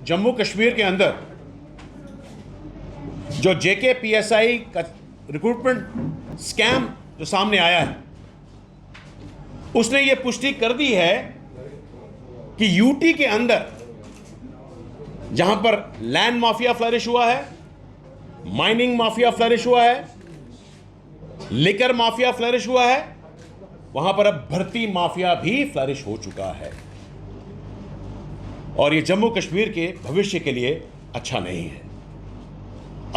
जम्मू कश्मीर के अंदर जो जेके पीएसआई का रिक्रूटमेंट स्कैम जो सामने आया है, उसने ये पुष्टि कर दी है कि यूटी के अंदर जहां पर लैंड माफिया फ्लरिश हुआ है, माइनिंग माफिया फ्लरिश हुआ है, लिकर माफिया फ्लरिश हुआ है, वहां पर अब भर्ती माफिया भी फ्लरिश हो चुका है और ये जम्मू कश्मीर के भविष्य के लिए अच्छा नहीं है।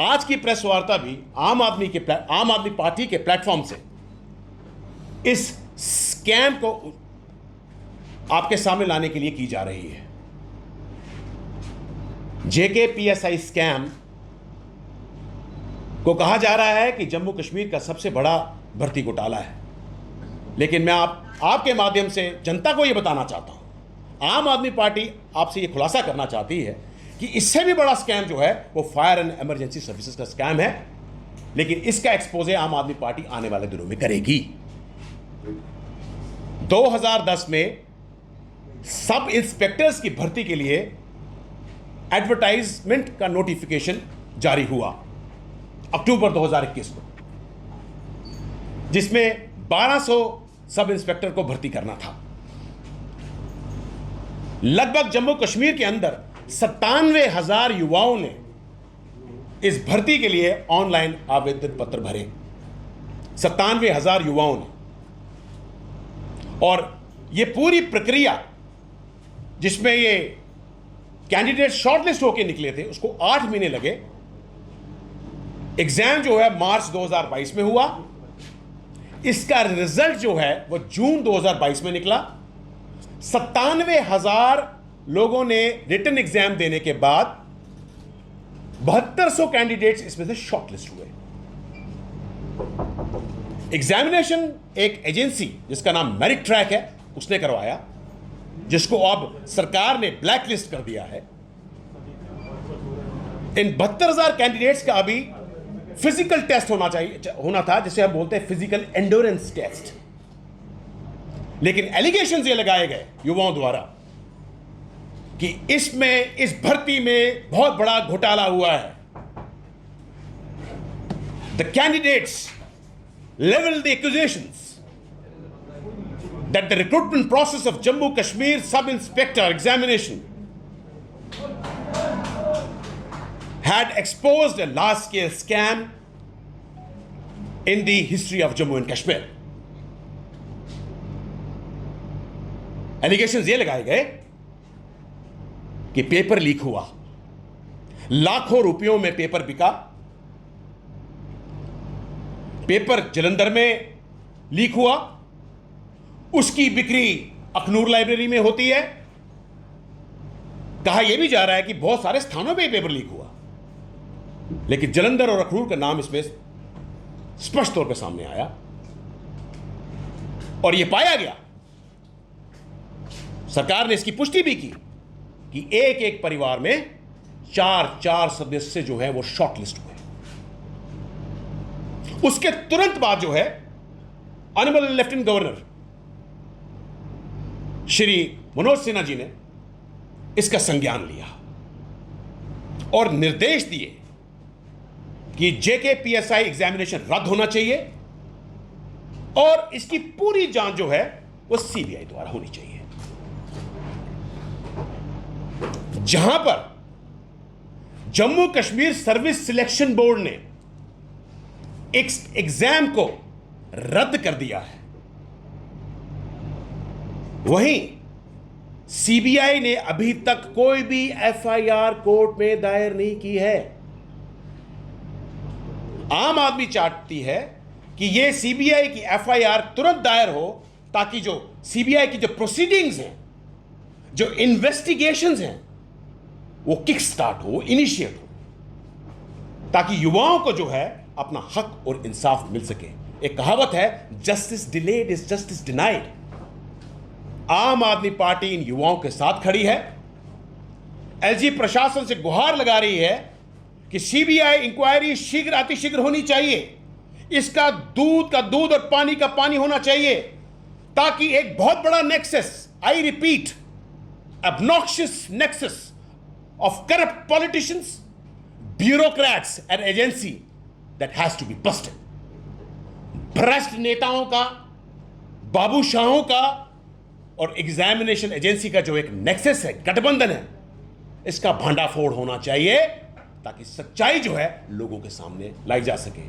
आज की प्रेस वार्ता भी आम आदमी पार्टी के प्लेटफॉर्म से इस स्कैम को आपके सामने लाने के लिए की जा रही है। जेके पीएसआई स्कैम को कहा जा रहा है कि जम्मू कश्मीर का सबसे बड़ा भर्ती घोटाला है, लेकिन मैं आपके माध्यम से जनता को यह बताना चाहता हूं, आम आदमी पार्टी आपसे यह खुलासा करना चाहती है कि इससे भी बड़ा स्कैम जो है वो फायर एंड इमरजेंसी सर्विसेज का स्कैम है, लेकिन इसका एक्सपोजे आम आदमी पार्टी आने वाले दिनों में करेगी। 2010 में सब इंस्पेक्टर्स की भर्ती के लिए एडवर्टाइजमेंट का नोटिफिकेशन जारी हुआ अक्टूबर 2021 को, जिसमें 1200 सब इंस्पेक्टर को भर्ती करना था। लगभग जम्मू कश्मीर के अंदर 97,000 युवाओं ने इस भर्ती के लिए ऑनलाइन आवेदन पत्र भरे, 97,000 युवाओं ने। और यह पूरी प्रक्रिया जिसमें ये कैंडिडेट शॉर्टलिस्ट होकर निकले थे, उसको 8 महीने लगे। एग्जाम जो है मार्च 2022 में हुआ, इसका रिजल्ट जो है वो जून 2022 में निकला। 97,000 लोगों ने रिटन एग्जाम देने के बाद 7200 कैंडिडेट्स इसमें से शॉर्टलिस्ट हुए। एग्जामिनेशन एक एजेंसी जिसका नाम मेरिट ट्रैक है उसने करवाया, जिसको अब सरकार ने ब्लैक लिस्ट कर दिया है। इन 72,000 कैंडिडेट्स का अभी फिजिकल टेस्ट होना था, जिसे हम बोलते हैं फिजिकल एंड्योरेंस टेस्ट। लेकिन एलिगेशंस ये लगाए गए युवाओं द्वारा कि इस भर्ती में बहुत बड़ा घोटाला हुआ है। The candidates leveled the accusations that the recruitment process of Jammu Kashmir sub-inspector examination had exposed a large-scale scam in the history of Jammu and Kashmir. Allegations ये लगाए गए कि पेपर लीक हुआ, लाखों रुपयों में पेपर बिका। पेपर जलंधर में लीक हुआ, उसकी बिक्री अखनूर लाइब्रेरी में होती है। कहा यह भी जा रहा है कि बहुत सारे स्थानों पे पेपर लीक हुआ, लेकिन जलंधर और अखनूर का नाम इसमें स्पष्ट तौर पे सामने आया और यह पाया गया, सरकार ने इसकी पुष्टि भी की कि एक एक परिवार में 4 सदस्य जो है वो शॉर्टलिस्ट हुए। उसके तुरंत बाद जो है honourable lieutenant governor Shri Manoj Sinha ji ने इसका संज्ञान लिया और निर्देश दिए कि जेके पीएसआई एग्जामिनेशन रद्द होना चाहिए और इसकी पूरी जांच जो है वो सीबीआई द्वारा होनी चाहिए। जहां पर Jammu Kashmir service selection board ने एक एग्जाम को रद्द कर दिया है, वहीं सीबीआई ने अभी तक कोई भी एफआईआर कोर्ट में दायर नहीं की है। आम आदमी चाहती है कि यह सीबीआई की एफआईआर तुरंत दायर हो, ताकि जो सीबीआई की जो प्रोसीडिंग्स हैं, जो इन्वेस्टिगेशंस हैं, वो किक स्टार्ट हो, इनिशिएट हो, ताकि युवाओं को जो है अपना हक और इंसाफ मिल सके। एक कहावत है, justice delayed is justice denied. आम आदमी पार्टी इन युवाओं के साथ खड़ी है। एलजी प्रशासन से गुहार लगा रही है कि सीबीआई इंक्वायरी शीघ्र अतिशीघ्र होनी चाहिए, इसका दूध का दूध और पानी का पानी होना चाहिए, ताकि एक बहुत बड़ा nexus, I repeat, obnoxious nexus of corrupt politicians, bureaucrats and agency that has to be busted. भ्रष्ट नेताओं का, बाबूशाहों का और एग्जामिनेशन एजेंसी का जो एक नेक्सस है, गठबंधन है, इसका भांडाफोड़ होना चाहिए ताकि सच्चाई जो है लोगों के सामने लाई जा सके।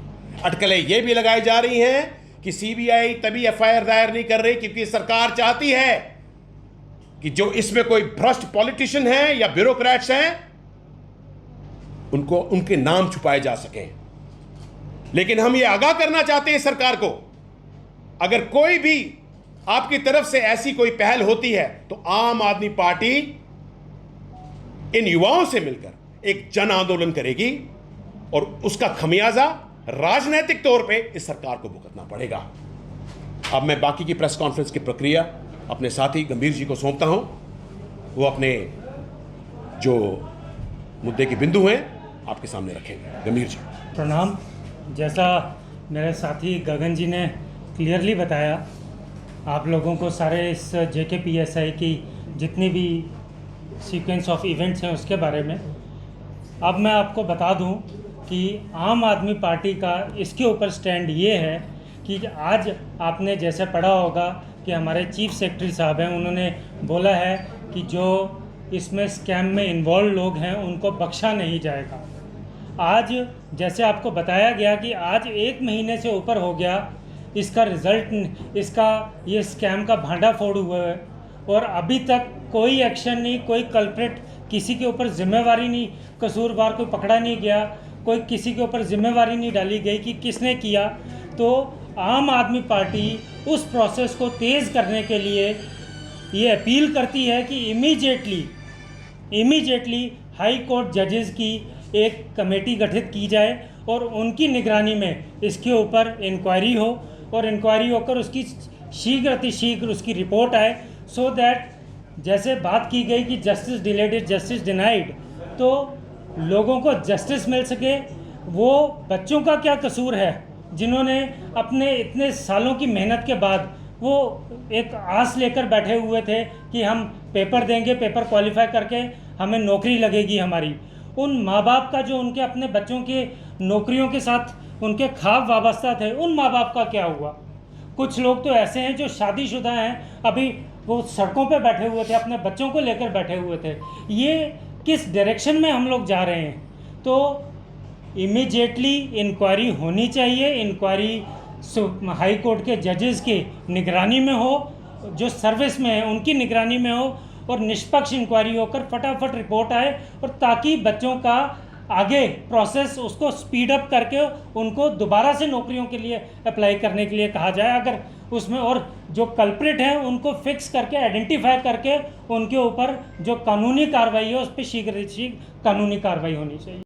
अटकलें यह भी लगाई जा रही हैं कि सीबीआई तभी एफआईआर दायर नहीं कर रही क्योंकि सरकार चाहती है कि जो इसमें कोई भ्रष्ट पॉलिटिशियन है या ब्यूरोक्रेट्स हैं उनको उनके नाम छुपाए जा सके। लेकिन हम ये आगाह करना चाहते हैं सरकार को, अगर कोई भी आपकी तरफ से ऐसी कोई पहल होती है तो आम आदमी पार्टी इन युवाओं से मिलकर एक जन आंदोलन करेगी और उसका खमियाजा राजनीतिक तौर पे इस सरकार को भुगतना पड़ेगा। अब मैं बाकी की प्रेस कॉन्फ्रेंस की प्रक्रिया अपने साथी गंभीर जी को सौंपता हूं, वो अपने जो मुद्दे के बिंदु हैं आपके सामने रखेंगे। गंभीर जी। प्रणाम। जैसा मेरे साथी गगन जी ने क्लियरली बताया, आप लोगों को सारे इस JKPSI की जितनी भी सीक्वेंस ऑफ इवेंट्स हैं उसके बारे में। अब मैं आपको बता दूं कि आम आदमी पार्टी का इसके ऊपर स्टैंड ये है कि आज आपने जैसे पढ़ा होगा कि हमारे चीफ सेक्रेटरी साहब हैं, उन्होंने बोला है कि जो इसमें स्कैम में इन्वॉल्व लोग हैं उनको बख्शा नहीं जाएगा। आज जैसे आपको बताया गया कि आज 1 महीने से ऊपर हो गया इसका रिज़ल्ट, इसका ये स्कैम का भांडाफोड़ हुआ है और अभी तक कोई एक्शन नहीं, कोई कल्प्रिट, किसी के ऊपर जिम्मेवारी नहीं, कसूरवार कोई पकड़ा नहीं गया, कोई किसी के ऊपर जिम्मेवारी नहीं डाली गई कि किसने किया। तो आम आदमी पार्टी उस प्रोसेस को तेज़ करने के लिए ये अपील करती है कि इमीडिएटली हाई कोर्ट जजेस की एक कमेटी गठित की जाए और उनकी निगरानी में इसके ऊपर इंक्वायरी हो और इंक्वायरी होकर उसकी शीघ्र अतिशीघ्र उसकी रिपोर्ट आए, सो दैट जैसे बात की गई कि justice delayed is justice denied, तो लोगों को जस्टिस मिल सके। वो बच्चों का क्या कसूर है जिन्होंने अपने इतने सालों की मेहनत के बाद वो एक आस लेकर बैठे हुए थे कि हम पेपर देंगे, पेपर क्वालिफाई करके हमें नौकरी लगेगी हमारी। उन माँ बाप का जो उनके अपने बच्चों के नौकरियों के साथ उनके ख्वाब वाबस्ता थे, उन माँ बाप का क्या हुआ? कुछ लोग तो ऐसे हैं जो शादीशुदा हैं, अभी वो सड़कों पे बैठे हुए थे, अपने बच्चों को लेकर बैठे हुए थे। ये किस डायरेक्शन में हम लोग जा रहे हैं? तो इमीडिएटली इंक्वायरी होनी चाहिए। इंक्वायरी हाई कोर्ट के जजेस की निगरानी में हो, जो सर्विस में है उनकी निगरानी में हो और निष्पक्ष इंक्वायरी होकर फटाफट रिपोर्ट आए और ताकि बच्चों का आगे प्रोसेस उसको स्पीड अप करके उनको दोबारा से नौकरियों के लिए अप्लाई करने के लिए कहा जाए। अगर उसमें और जो कल्प्रिट हैं उनको फिक्स करके आइडेंटिफाई करके उनके ऊपर जो कानूनी कार्रवाई है उस पर शीघ्र कानूनी कार्रवाई होनी चाहिए।